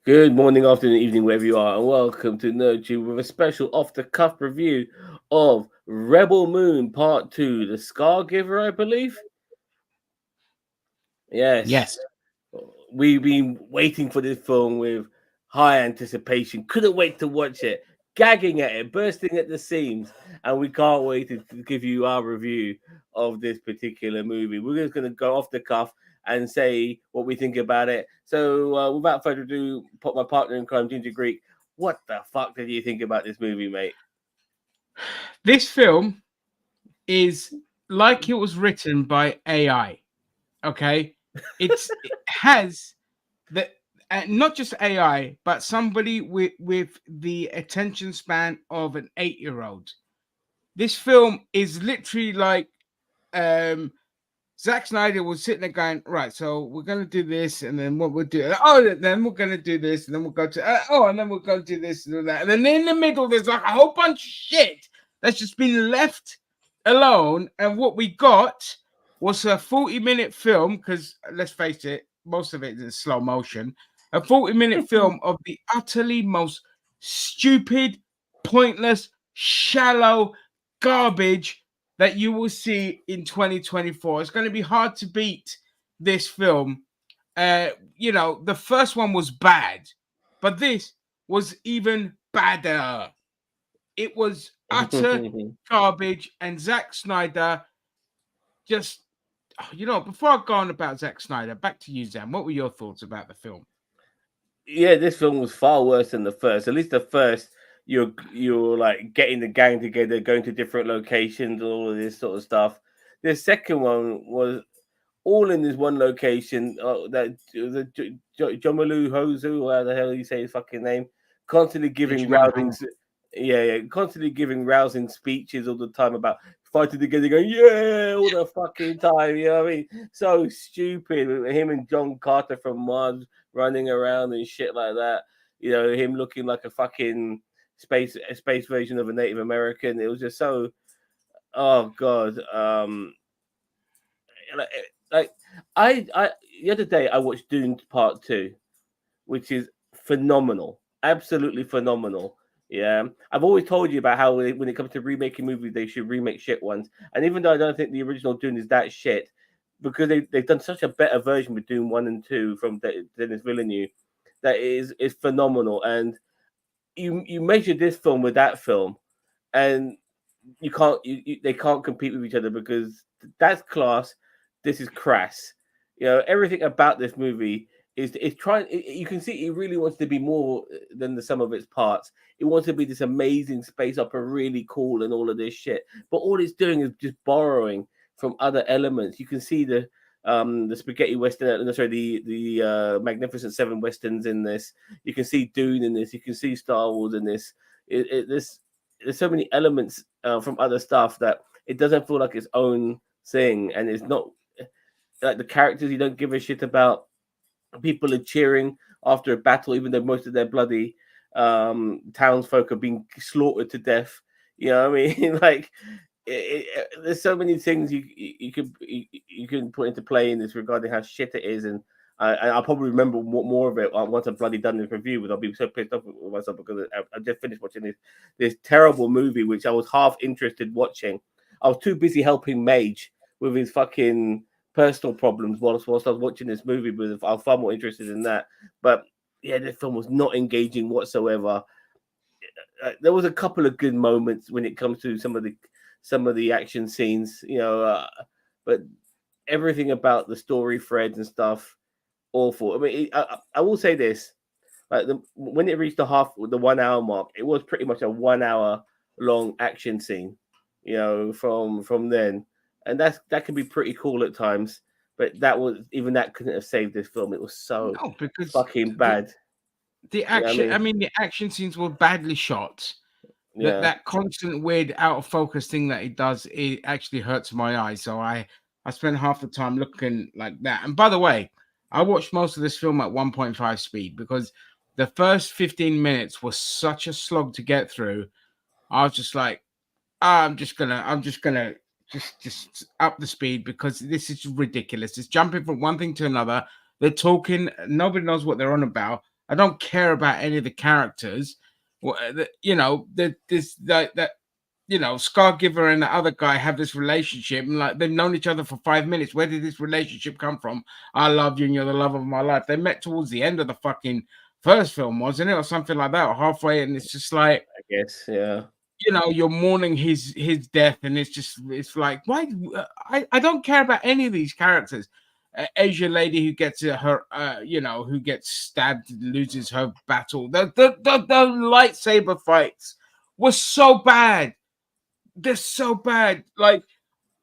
Good morning, afternoon, evening, wherever you are, and welcome to Nerd with a special off-the-cuff review of Rebel Moon Part 2, The Scar Giver, I believe. Yes, Yes. we've been waiting for this film with high anticipation. Couldn't wait to watch it, gagging at it, bursting at the seams, and we can't wait to give you our review of this particular movie. We're just going to go off the cuff and say what we think about it. So, without further ado, put my partner in crime, Ginger Greek. What the fuck did you think about this movie, mate? This film is like it was written by AI. Okay. It has the not just AI, but somebody with the attention span of an 8-year-old. This film is literally like um Zack Snyder was sitting there going, right, so we're gonna do this, and then what we'll do, then we're gonna do this, and then we'll go to and then we'll go do this and that, and then in the middle there's like a whole bunch of shit that's just been left alone, and what we got was a 40-minute film, because let's face it, most of it is in slow motion, a 40-minute film of the utterly most stupid, pointless, shallow garbage that you will see in 2024. It's going to be hard to beat this film. The first one was bad, but this was even badder. It was utter garbage, and Zack Snyder just, before I go on about Zack Snyder, back to you, Zam. What were your thoughts about the film? Yeah, this film was far worse than the first. At least the first, you're like getting the gang together, going to different locations, and all of this sort of stuff. The second one was all in this one location. That the Jomalu Hozu, or how the hell you say his fucking name, constantly giving rousing, constantly giving rousing speeches all the time about fighting together, going yeah all the fucking time. You know what I mean? So stupid. Him and John Carter from Mars running around and shit like that. You know, him looking like a fucking space version of a Native American. It was just so. Oh god. Like, like I the other day I watched Dune Part 2, which is phenomenal, absolutely phenomenal. Yeah, I've always told you about how when it comes to remaking movies, they should remake shit ones. And even though I don't think the original Dune is that shit, because they've done such a better version with Dune 1 and 2 from Denis Villeneuve, that is phenomenal. And you measure this film with that film, and you can't they can't compete with each other because that's class. This is crass. You know, everything about this movie is trying. You can see it really wants to be more than the sum of its parts. It wants to be this amazing space opera, really cool, and all of this shit. But all it's doing is just borrowing from other elements. You can see the spaghetti western, no, sorry, the Magnificent Seven westerns in this. You can see Dune in this. You can see Star Wars in this. This there's so many elements from other stuff that it doesn't feel like its own thing, and it's not like the characters you don't give a shit about. People are cheering after a battle, even though most of their bloody townsfolk are being slaughtered to death. You know what I mean? Like, there's so many things you can put into play in this regarding how shit it is, and I'll probably remember more of it once I've bloody done this review. But I'll be so pissed off with myself because I just finished watching this terrible movie, which I was half interested watching. I was too busy helping Mage with his fucking personal problems whilst I was watching this movie, but I was far more interested in that. But yeah, this film was not engaging whatsoever. There was a couple of good moments when it comes to some of the action scenes, but everything about the story threads and stuff awful. I mean, I will say this: like when it reached the 1 hour mark, it was pretty much a 1 hour long action scene, from then, and that can be pretty cool at times. But that couldn't have saved this film. It was so No, because fucking bad. the You know what I action, mean? the action scenes were badly shot. That Yeah. that constant weird out of focus thing that it does, it actually hurts my eyes. So I spent half the time looking like that. And by the way, I watched most of this film at 1.5 speed because the first 15 minutes was such a slog to get through. I was just like, I'm just gonna just up the speed because this is ridiculous. It's jumping from one thing to another. They're talking, nobody knows what they're on about. I don't care about any of the characters. You know, that you know, Scargiver and the other guy have this relationship, and like they've known each other for 5 minutes. Where did this relationship come from? I love you, and you're the love of my life. They met towards the end of the fucking first film, wasn't it, or something like that, or halfway? And it's just like, I guess, yeah. you know, you're mourning his death, and it's like, why? I don't care about any of these characters. Asian lady who gets her, you know, who gets stabbed, loses her battle. The lightsaber fights were so bad. They're so bad. Like,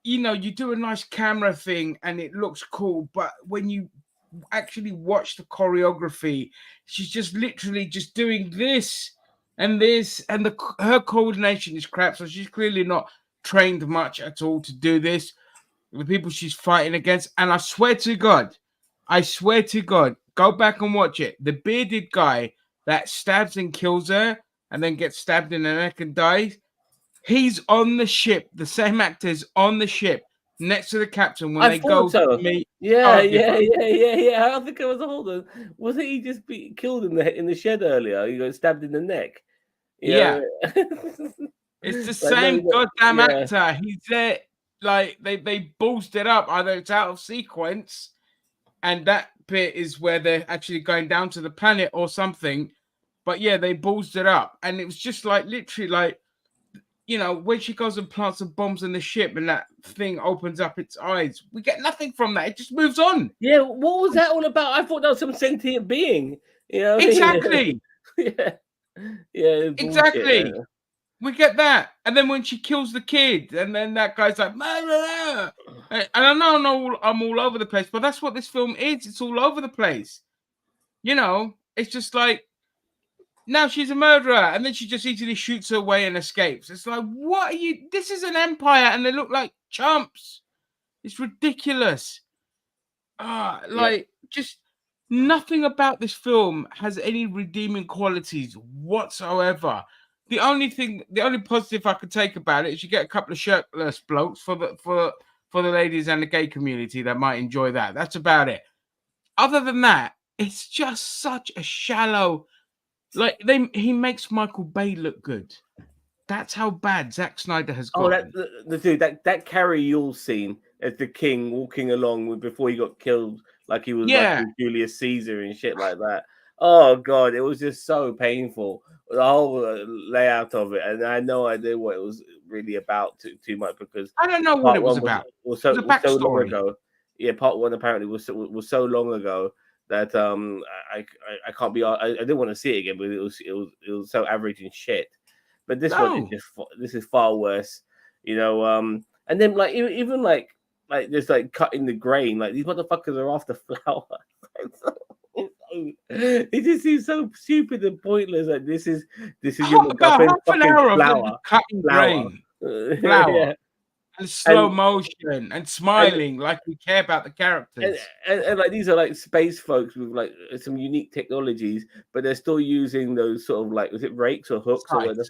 you know, you do a nice camera thing and it looks cool, but when you actually watch the choreography, she's just literally just doing this and this, and her coordination is crap. So she's clearly not trained much at all to do this. The people she's fighting against, and I swear to God, go back and watch it. The bearded guy that stabs and kills her and then gets stabbed in the neck and dies. He's on the ship. The same actor is on the ship next to the captain when I they thought go so. to meet. Yeah, Oh, yeah. I think it was a hold on. Wasn't he just killed in the shed earlier? He got stabbed in the neck. Yeah. Yeah. It's the Like, same no, goddamn yeah. actor. He's there. Like they boosted up. Either it's out of sequence, and that bit is where they're actually going down to the planet or something. But yeah, they boosted up, and it was just like literally like, you know, when she goes and plants some bombs in the ship and that thing opens up its eyes, we get nothing from that. It just moves on. Yeah, what was that all about? I thought that was some sentient being. You know, Exactly. Yeah, yeah, Exactly. bullshit. We get that. And then when she kills the kid, and then that guy's like, murderer. And I know I'm all over the place, but that's what this film is. It's all over the place. You know, it's just like, now she's a murderer, and then she just easily shoots her way and escapes. It's like, what are you? This is an empire, and they look like chumps. It's ridiculous. Just nothing about this film has any redeeming qualities whatsoever. The only positive I could take about it is you get a couple of shirtless blokes for the ladies and the gay community that might enjoy that. That's about it. Other than that, it's just such a shallow. Like he makes Michael Bay look good. That's how bad Zack Snyder has gotten. The dude, that Carrie Yule scene as the king walking along before he got killed, like he was like Julius Caesar and shit like that. Oh god, it was just so painful. The whole layout of it, and I had no idea what it was really about too much because I don't know what it was about. Was so long ago. Yeah, part one apparently was so long ago that I can't be. I didn't want to see it again, but it was so average and shit. But this one is this is far worse, you know. And then like even like there's like cutting the grain. Like these motherfuckers are after flour. It just seems so stupid and pointless. Like this is your about half an hour of flour, cutting grain, flour, yeah. and slow motion and smiling like we care about the characters. And like these are like space folks with like some unique technologies, but they're still using those sort of like, was it rakes or hooks or whatever?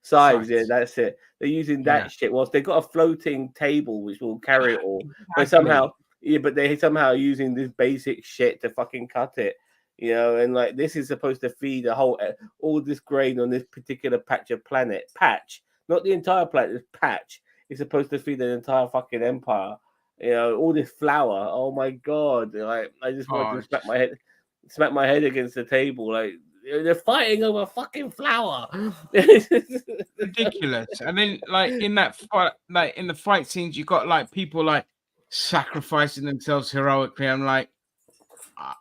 Sides, yeah, that's it. They're using that shit. Whilst they've got a floating table which will carry it all, but somehow, but they somehow using this basic shit to fucking cut it, you know. And like this is supposed to feed all this grain on this particular patch of planet, not the entire planet. This patch is supposed to feed an entire fucking empire, you know. All this flour. Oh my god! Like I just want to smack my head against the table, like. They're fighting over fucking flour. Ridiculous. And then, like in that fight, like in the fight scenes, you got like people like sacrificing themselves heroically. I'm like,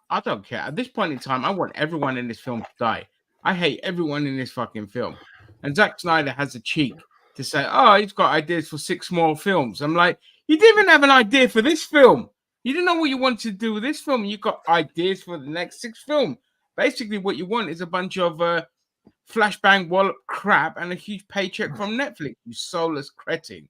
I don't care. At this point in time, I want everyone in this film to die. I hate everyone in this fucking film. And Zack Snyder has the cheek to say, "Oh, he's got ideas for 6 more films." I'm like, you didn't even have an idea for this film. You didn't know what you wanted to do with this film. You got ideas for the next 6 films. Basically, what you want is a bunch of flashbang wallop crap and a huge paycheck from Netflix, you soulless cretin.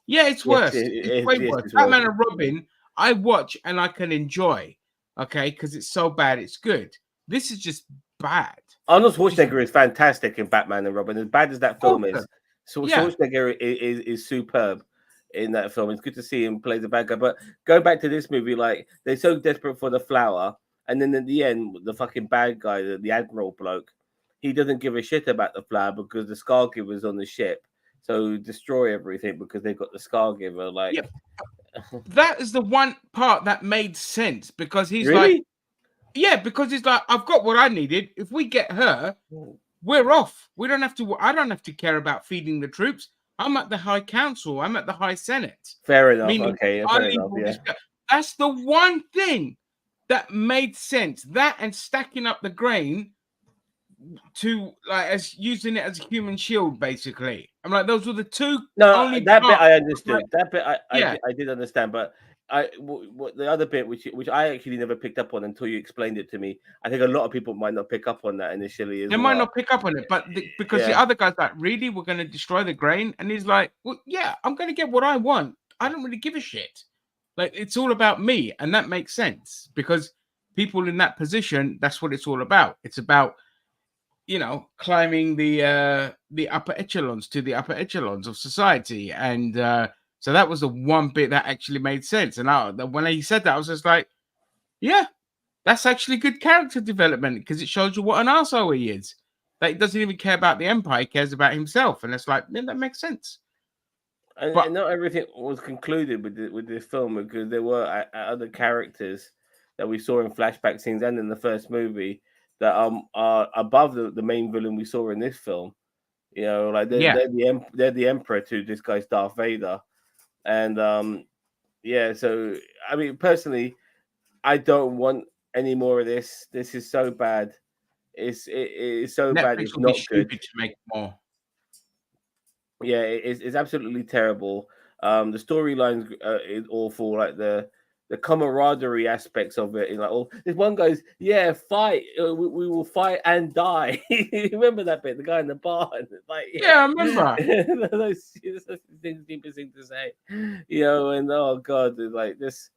Yeah, it's worse. It's way worse. Batman and Robin, I watch and I can enjoy, okay, because it's so bad, it's good. This is just bad. Arnold Schwarzenegger is fantastic in Batman and Robin. As bad as that film is, Schwarzenegger is superb in that film. It's good to see him play the bad guy. But go back to this movie, like they're so desperate for the flower. And then at the end, the fucking bad guy, the admiral bloke, he doesn't give a shit about the flower because the Scargiver's on the ship. So destroy everything because they've got the Scargiver. Like, Yeah. That is the one part that made sense because he's really? like, yeah, because he's like, I've got what I needed. If we get her, we're off. We don't have to. I don't have to care about feeding the troops. I'm at the High Council. I'm at the High Senate. Fair enough. Meaning, Okay, I fair leave enough. all Yeah. this stuff. That's the one thing that made sense. That and stacking up the grain to like as using it as a human shield, basically. I'm like, those were the two No, only that bit parts. I understood. Like, That bit yeah. I did understand, but what the other bit which I actually never picked up on until you explained it to me. I think a lot of people might not pick up on that initially as They well. might not pick up on it, but because the Yeah. other guy's like, really, we're going to destroy the grain, and he's like, well, yeah, I'm going to get what I want. I don't really give a shit. Like, it's all about me, and that makes sense because people in that position, that's what it's all about. It's about, you know, climbing the upper echelons to the upper echelons of society, and so that was the one bit that actually made sense. And when he said that, I was just like, yeah, that's actually good character development because it shows you what an arsehole he is. That he doesn't even care about the Empire, he cares about himself. And it's like, yeah, that makes sense. And not everything was concluded with this film because there were other characters that we saw in flashback scenes and in the first movie that are above the main villain we saw in this film. You know, like they're the Emperor to this guy's Darth Vader, and yeah. So I mean, personally, I don't want any more of this. This is so bad. It's so bad. Netflix It's will be not good. stupid to make more. Yeah, it's absolutely terrible. The storyline is awful. Like the camaraderie aspects of it. Like, oh, this one goes, yeah, fight. We will fight and die. Remember that bit? The guy in the barn. Like, Yeah, I remember. those things, deepest thing to say. You know, and oh god, like this.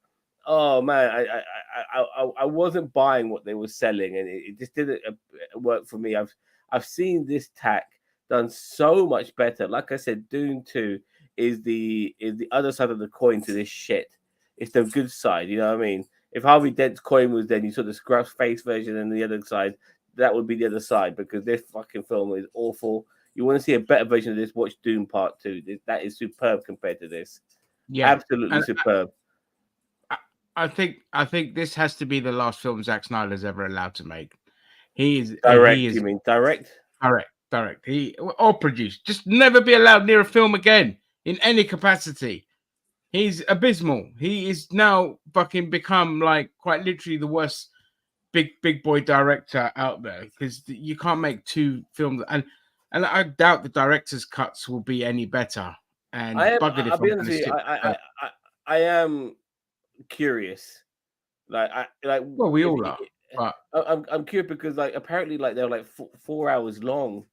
Oh man, I wasn't buying what they were selling, and it just didn't work for me. I've seen this tack done so much better. Like I said, Dune 2 is the other side of the coin to this shit. It's the good side, you know what I mean? If Harvey Dent's coin was then you saw the scruff face version and the other side, that would be the other side because this fucking film is awful. You want to see a better version of this, watch Dune Part 2. That is superb compared to this. Yeah. Absolutely superb. I think this has to be the last film Zack Snyder's ever allowed to make. He is direct, he is, you mean direct? Direct. Or produce. Just never be allowed near a film again in any capacity. He's abysmal. He is now fucking become like quite literally the worst big boy director out there because you can't make two films and I doubt the director's cuts will be any better. And I'll be honest with you, I am curious. Well, we all are. But I'm curious because like apparently like they're like 4 hours long,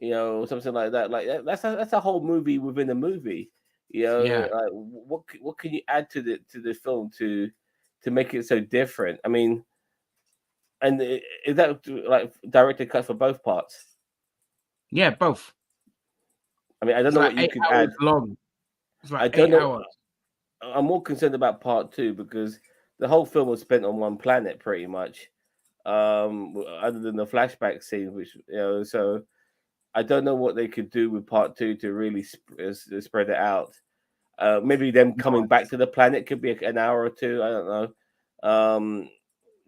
you know, something like that. Like that's a whole movie within a movie. You know, yeah. like what can you add to the film to make it so different? I mean, and is that like directed cut for both parts? Yeah, both. I mean, I don't know what you could add. Long. It's like I don't 8 know. hours. I'm more concerned about part 2 because the whole film was spent on one planet pretty much. Other than the flashback scene, which you know, so I don't know what they could do with part 2 to really spread it out. Maybe them coming back to the planet could be an hour or two. I don't know.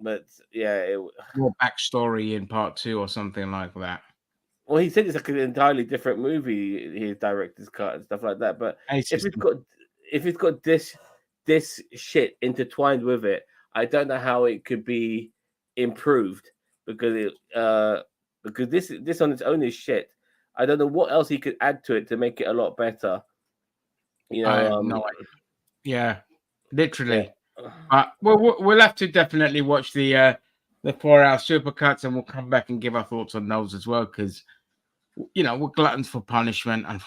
But yeah, more backstory in part 2 or something like that. Well, he said it's like an entirely different movie. His director's cut and stuff like that. But if it's got this shit intertwined with it, I don't know how it could be improved because this on its own is shit. I don't know what else he could add to it to make it a lot better. You know, no idea. Yeah, literally. Yeah. We'll have to definitely watch the 4-hour supercuts, and we'll come back and give our thoughts on those as well because you know we're gluttons for punishment, and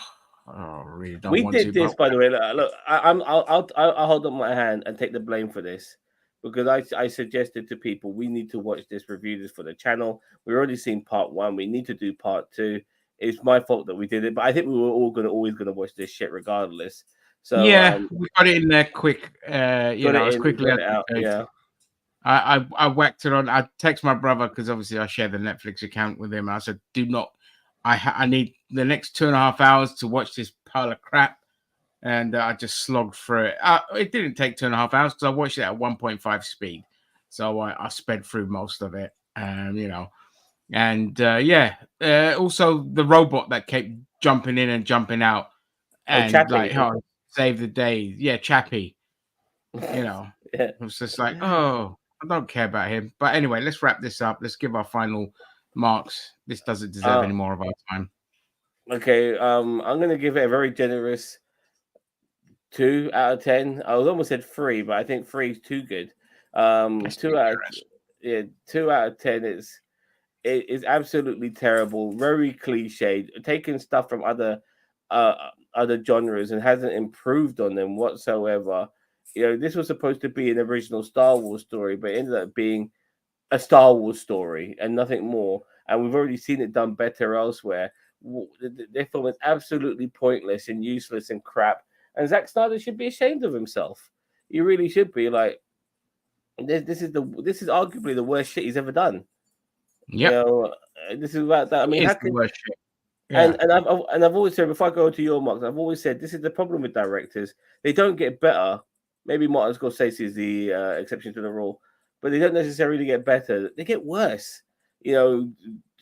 I really don't want to. We did this, by the way. Look, I'll hold up my hand and take the blame for this. Because I suggested to people we need to watch this, review this for the channel. We've already seen part 1. We need to do part 2. It's my fault that we did it, but I think we were always gonna watch this shit regardless. So yeah, we got it in there quick. As quickly as out. Yeah. I whacked it on. I text my brother because obviously I share the Netflix account with him. I said, "Do not. I need the next 2.5 hours to watch this pile of crap." And I just slogged through it. It didn't take 2.5 hours because I watched it at 1.5 speed, so I sped through most of it. You know, and also the robot that kept jumping in and jumping out, Oh, and Chappie. like, oh, save the day. Yeah, Chappie. You know, Yeah. it was just like, oh, I don't care about him. But anyway, let's wrap this up. Let's give our final marks. This doesn't deserve Uh, any more of our time. okay. I'm gonna give it a very generous 2 out of 10. I was almost said 3, but I think 3 is too good. That's too Two out of generous. yeah, 2 out of 10 is absolutely terrible, very cliched, taking stuff from other genres and hasn't improved on them whatsoever. You know, this was supposed to be an original Star Wars story, but it ended up being a Star Wars story and nothing more. And we've already seen it done better elsewhere. Their film is absolutely pointless and useless and crap. And Zack Snyder should be ashamed of himself. He really should be. Like, this is arguably the worst shit he's ever done. You Yep, know, this is about that. I mean, it how is the can worst shit. and Yeah, I've always said, before I go to your marks, I've always said this is the problem with directors. They don't get better. Maybe Martin Scorsese is the exception to the rule, but they don't necessarily get better. They get worse. You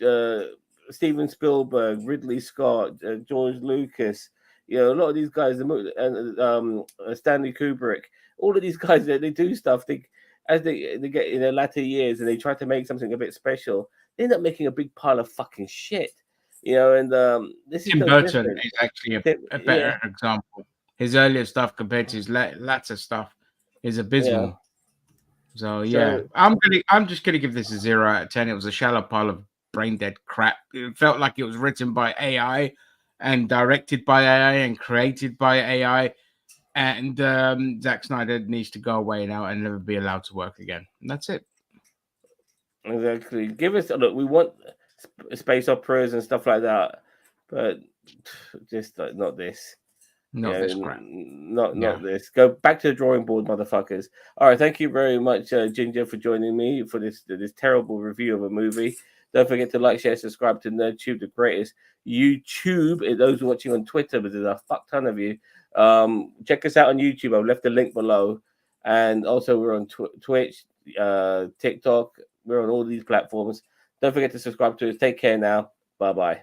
know, Steven Spielberg, Ridley Scott, George Lucas. You know, a lot of these guys, Stanley Kubrick. All of these guys, they do stuff. They get in their latter years and they try to make something a bit special. They end up making a big pile of fucking shit. You know, and this is Tim no Burton different. is actually a Yeah, better example. His earlier stuff compared to his latter stuff is yeah. abysmal. So yeah, So I'm just gonna give this a 0 out of 10. It was a shallow pile of brain dead crap. It felt like it was written by AI and directed by AI and created by AI. And Zack Snyder needs to go away now and never be allowed to work again. And that's it. exactly, give us a look. We want space operas and stuff like that, but just not this. Not Yeah, this crap. not Yeah. this. Go back to the drawing board, motherfuckers. All right, thank you very much, Ginger, for joining me for this terrible review of a movie. Don't forget to like, share, subscribe to NerdTube, the greatest YouTube. Those watching on Twitter, but there's a fuck ton of you. Check us out on YouTube. I've left the link below, and also we're on Twitch, TikTok. We're on all these platforms. Don't forget to subscribe to us. Take care now. Bye bye.